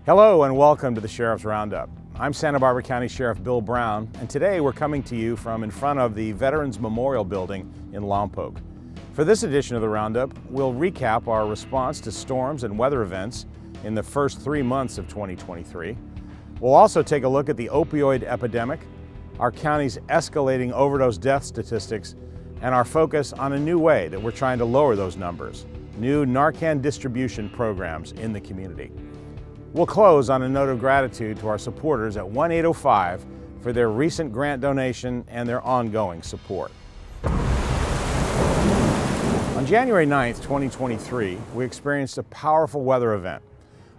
Hello and welcome to the Sheriff's Roundup. I'm Santa Barbara County Sheriff Bill Brown, and today we're coming to you from in front of the Veterans Memorial Building in Lompoc. For this edition of the Roundup, we'll recap our response to storms and weather events in the first 3 months of 2023. We'll also take a look at the opioid epidemic, our county's escalating overdose death statistics, and our focus on a new way that we're trying to lower those numbers, new Narcan distribution programs in the community. We'll close on a note of gratitude to our supporters at 1-805 for their recent grant donation and their ongoing support. On January 9th, 2023, we experienced a powerful weather event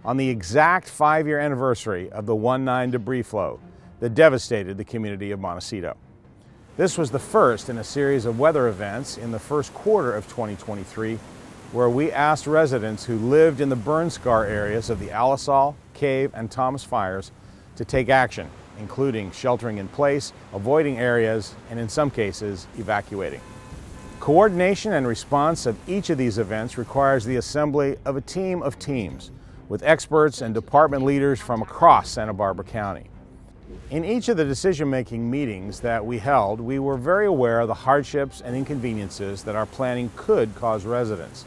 on the exact 5-year anniversary of the 1/9 debris flow that devastated the community of Montecito. This was the first in a series of weather events in the first quarter of 2023 where we asked residents who lived in the burn scar areas of the Alisal, Cave, and Thomas fires to take action, including sheltering in place, avoiding areas, and in some cases, evacuating. Coordination and response of each of these events requires the assembly of a team of teams with experts and department leaders from across Santa Barbara County. In each of the decision-making meetings that we held, we were very aware of the hardships and inconveniences that our planning could cause residents.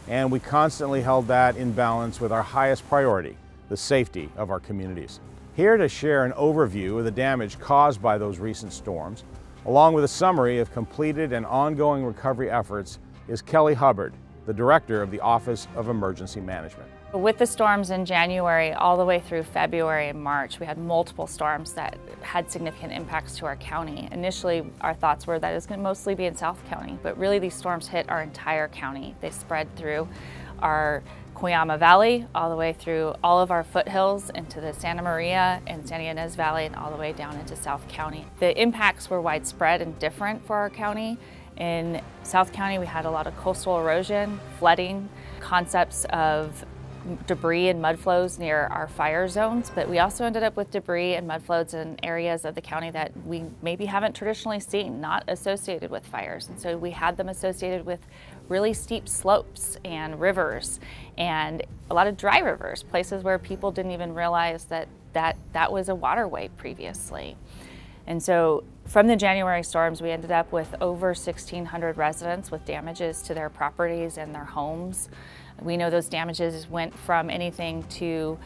And we constantly held that in balance with our highest priority, the safety of our communities. Here to share an overview of the damage caused by those recent storms, along with a summary of completed and ongoing recovery efforts, is Kelly Hubbard, the Director of the Office of Emergency Management. With the storms in January all the way through February and March, we had multiple storms that had significant impacts to our county. Initially, our thoughts were that it was going to mostly be in South County, but really these storms hit our entire county. They spread through our Cuyama Valley, all the way through all of our foothills into the Santa Maria and Santa Ynez Valley, and all the way down into South County. The impacts were widespread and different for our county. In South County, we had a lot of coastal erosion, flooding, concepts of debris and mud flows near our fire zones, but we also ended up with debris and mud flows in areas of the county that we maybe haven't traditionally seen, not associated with fires. And so we had them associated with really steep slopes and rivers and a lot of dry rivers, places where people didn't even realize that was a waterway previously. And so from the January storms, we ended up with over 1,600 residents with damages to their properties and their homes. We know those damages went from anything to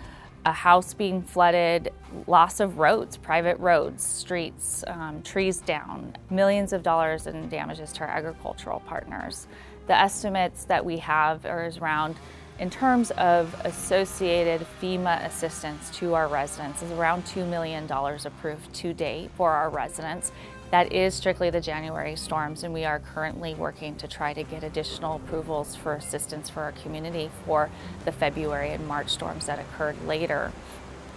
a house being flooded, loss of roads, private roads, streets, trees down, millions of dollars in damages to our agricultural partners. The estimates that we have are around, in terms of associated FEMA assistance to our residents, is around $2 million approved to date for our residents. That is strictly the January storms, and we are currently working to try to get additional approvals for assistance for our community for the February and March storms that occurred later.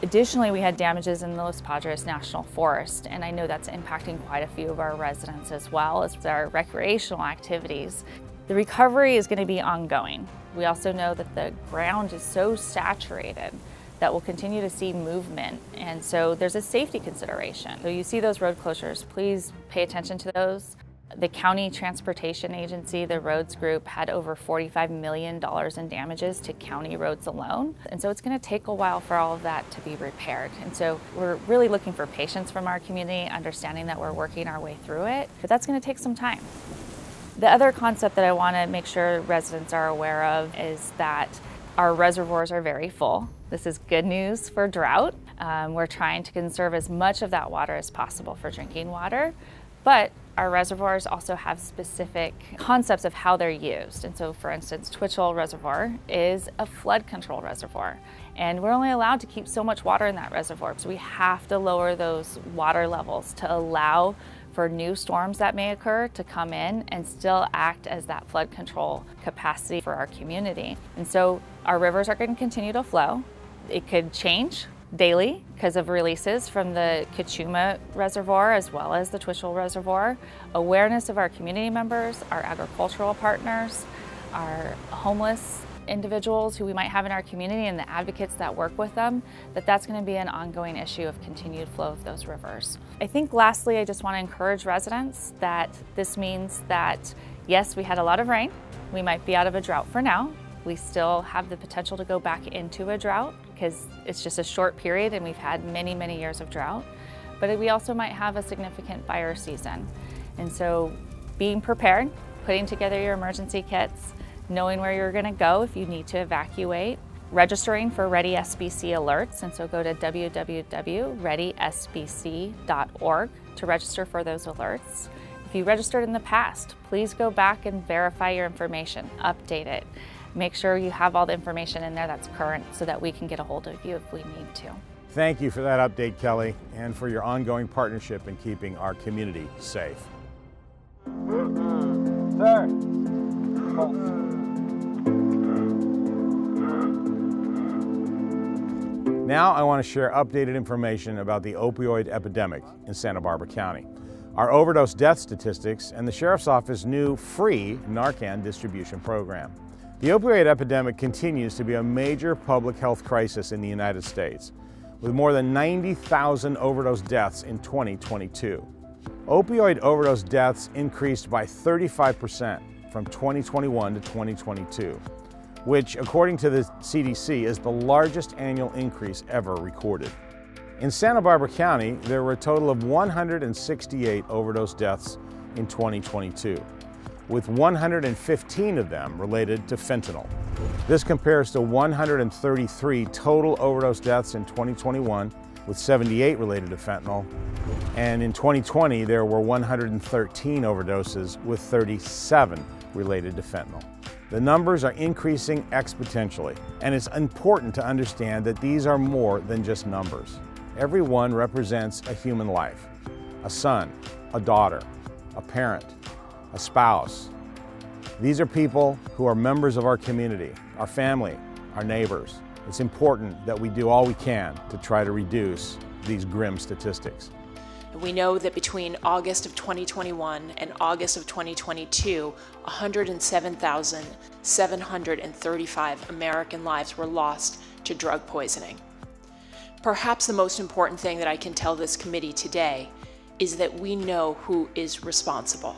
Additionally, we had damages in the Los Padres National Forest, and I know that's impacting quite a few of our residents as well as our recreational activities. The recovery is going to be ongoing. We also know that the ground is so saturated that we'll continue to see movement, and so there's a safety consideration. So you see those road closures, please pay attention to those. The County Transportation Agency, the roads group, had over $45 million in damages to county roads alone, and so it's going to take a while for all of that to be repaired. And so we're really looking for patience from our community, understanding that we're working our way through it, but that's going to take some time. The other concept that I want to make sure residents are aware of is that our reservoirs are very full. This is good news for drought. We're trying to conserve as much of that water as possible for drinking water, but our reservoirs also have specific concepts of how they're used. And so, for instance, Twitchell Reservoir is a flood control reservoir, and we're only allowed to keep so much water in that reservoir, so we have to lower those water levels to allow for new storms that may occur to come in and still act as that flood control capacity for our community. And so our rivers are going to continue to flow. It could change daily because of releases from the Kachuma Reservoir as well as the Twitchell Reservoir. Awareness of our community members, our agricultural partners, our homeless individuals who we might have in our community and the advocates that work with them, that's going to be an ongoing issue of continued flow of those rivers. I think lastly, I just want to encourage residents that this means that yes, we had a lot of rain. We might be out of a drought for now, We still have the potential to go back into a drought because it's just a short period and we've had many, many years of drought. But we also might have a significant fire season. And so being prepared, putting together your emergency kits, knowing where you're going to go if you need to evacuate, registering for Ready SBC alerts, and so go to www.readysbc.org to register for those alerts. If you registered in the past, please go back and verify your information, update it. Make sure you have all the information in there that's current so that we can get a hold of you if we need to. Thank you for that update, Kelly, and for your ongoing partnership in keeping our community safe. Sir. Now I want to share updated information about the opioid epidemic in Santa Barbara County, our overdose death statistics, and the Sheriff's Office new free Narcan distribution program. The opioid epidemic continues to be a major public health crisis in the United States, with more than 90,000 overdose deaths in 2022. Opioid overdose deaths increased by 35% from 2021 to 2022. Which, according to the CDC, is the largest annual increase ever recorded. In Santa Barbara County, there were a total of 168 overdose deaths in 2022, with 115 of them related to fentanyl. This compares to 133 total overdose deaths in 2021, with 78 related to fentanyl, and in 2020 there were 113 overdoses, with 37 related to fentanyl. The numbers are increasing exponentially, and it's important to understand that these are more than just numbers. Every one represents a human life: a son, a daughter, a parent, a spouse. These are people who are members of our community, our family, our neighbors. It's important that we do all we can to try to reduce these grim statistics. We know that between August of 2021 and August of 2022, 107,735 American lives were lost to drug poisoning. Perhaps the most important thing that I can tell this committee today is that we know who is responsible.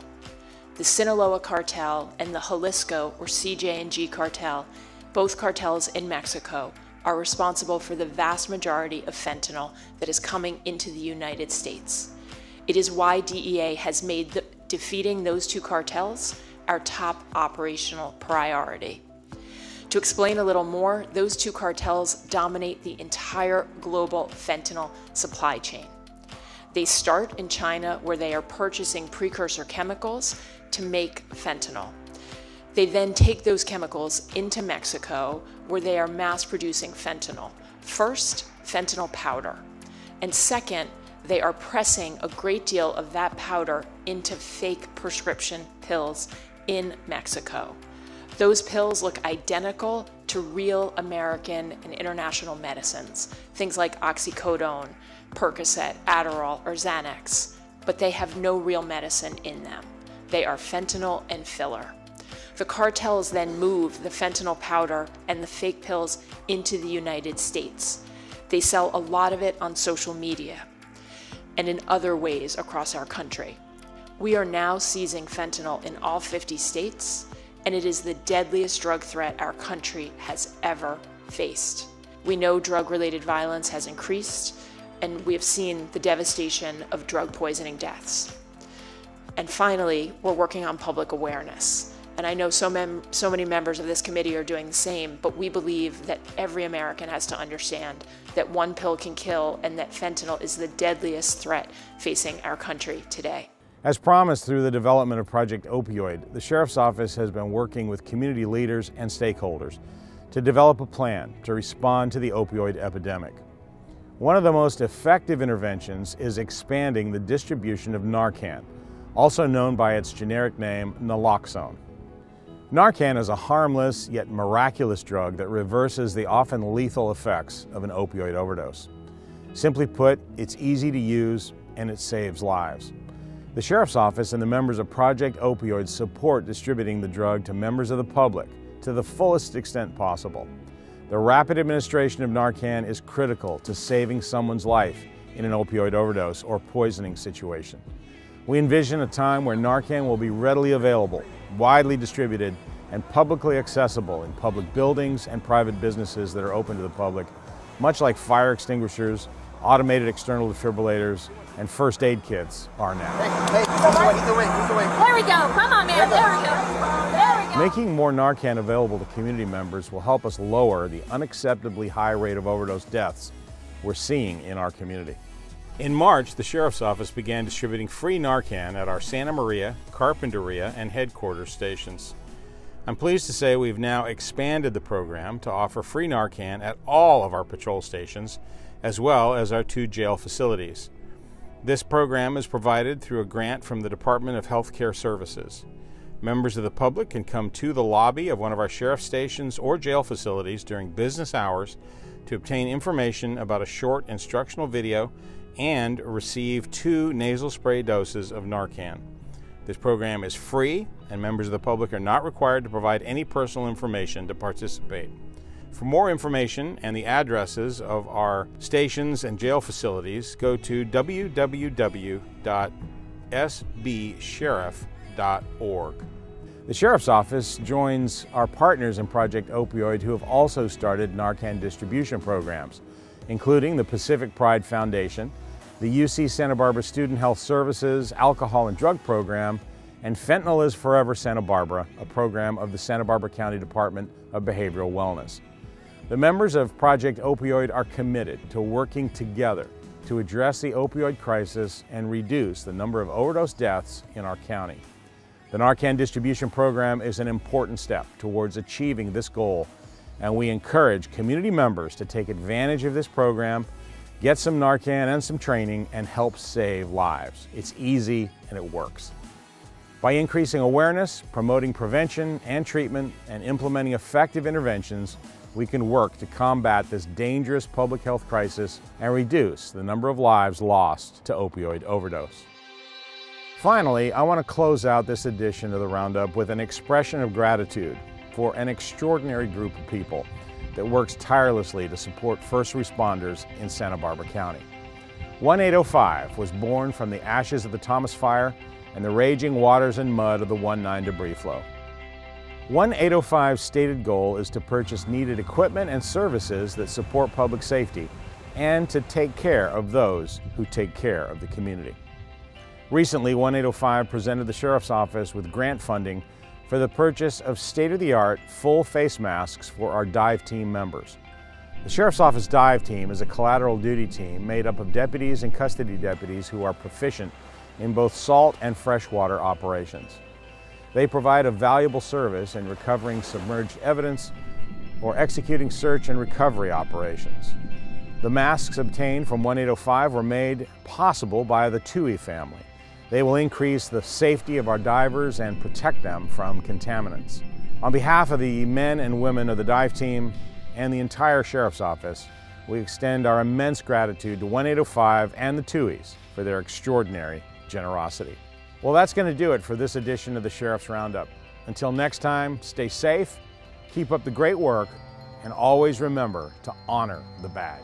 The Sinaloa cartel and the Jalisco or CJ&G cartel, both cartels in Mexico, are responsible for the vast majority of fentanyl that is coming into the United States. It is why DEA has made defeating those two cartels our top operational priority. To explain a little more, those two cartels dominate the entire global fentanyl supply chain. They start in China, where they are purchasing precursor chemicals to make fentanyl. They then take those chemicals into Mexico, where they are mass producing fentanyl. First, fentanyl powder, and second, they are pressing a great deal of that powder into fake prescription pills in Mexico. Those pills look identical to real American and international medicines, things like oxycodone, Percocet, Adderall, or Xanax, but they have no real medicine in them. They are fentanyl and filler. The cartels then move the fentanyl powder and the fake pills into the United States. They sell a lot of it on social media and in other ways across our country. We are now seizing fentanyl in all 50 states, and it is the deadliest drug threat our country has ever faced. We know drug-related violence has increased, and we have seen the devastation of drug poisoning deaths. And finally, we're working on public awareness. And I know so many members of this committee are doing the same, but we believe that every American has to understand that one pill can kill and that fentanyl is the deadliest threat facing our country today. As promised through the development of Project Opioid, the Sheriff's Office has been working with community leaders and stakeholders to develop a plan to respond to the opioid epidemic. One of the most effective interventions is expanding the distribution of Narcan, also known by its generic name, naloxone. Narcan is a harmless yet miraculous drug that reverses the often lethal effects of an opioid overdose. Simply put, it's easy to use and it saves lives. The Sheriff's Office and the members of Project Opioid support distributing the drug to members of the public to the fullest extent possible. The rapid administration of Narcan is critical to saving someone's life in an opioid overdose or poisoning situation. We envision a time where Narcan will be readily available, widely distributed, and publicly accessible in public buildings and private businesses that are open to the public, much like fire extinguishers, automated external defibrillators, and first aid kits are now. Hey, he's away. There we go. Come on, man. There we go. There we go. Making more Narcan available to community members will help us lower the unacceptably high rate of overdose deaths we're seeing in our community. In March, the Sheriff's Office began distributing free Narcan at our Santa Maria, Carpinteria, and headquarters stations. I'm pleased to say we've now expanded the program to offer free Narcan at all of our patrol stations, as well as our 2 jail facilities. This program is provided through a grant from the Department of Health Care Services. Members of the public can come to the lobby of one of our sheriff stations or jail facilities during business hours to obtain information about a short instructional video and receive 2 nasal spray doses of Narcan. This program is free, and members of the public are not required to provide any personal information to participate. For more information and the addresses of our stations and jail facilities, go to www.sbsheriff.org. The Sheriff's Office joins our partners in Project Opioid who have also started Narcan distribution programs, including the Pacific Pride Foundation, the UC Santa Barbara Student Health Services Alcohol and Drug Program, and Fentanyl is Forever Santa Barbara, a program of the Santa Barbara County Department of Behavioral Wellness. The members of Project Opioid are committed to working together to address the opioid crisis and reduce the number of overdose deaths in our county. The Narcan distribution program is an important step towards achieving this goal, and we encourage community members to take advantage of this program, get some Narcan and some training, and help save lives. It's easy and it works. By increasing awareness, promoting prevention and treatment, and implementing effective interventions, we can work to combat this dangerous public health crisis and reduce the number of lives lost to opioid overdose. Finally, I want to close out this edition of the Roundup with an expression of gratitude for an extraordinary group of people that works tirelessly to support first responders in Santa Barbara County. 1805 was born from the ashes of the Thomas Fire and the raging waters and mud of the 19 debris flow. 1805's stated goal is to purchase needed equipment and services that support public safety and to take care of those who take care of the community. Recently, 1805 presented the Sheriff's Office with grant funding for the purchase of state-of-the-art full face masks for our dive team members. The Sheriff's Office dive team is a collateral duty team made up of deputies and custody deputies who are proficient in both salt and freshwater operations. They provide a valuable service in recovering submerged evidence or executing search and recovery operations. The masks obtained from 1805 were made possible by the Tui family. They will increase the safety of our divers and protect them from contaminants. On behalf of the men and women of the dive team and the entire Sheriff's Office, we extend our immense gratitude to 1805 and the Tuis for their extraordinary generosity. Well, that's going to do it for this edition of the Sheriff's Roundup. Until next time, stay safe, keep up the great work, and always remember to honor the badge.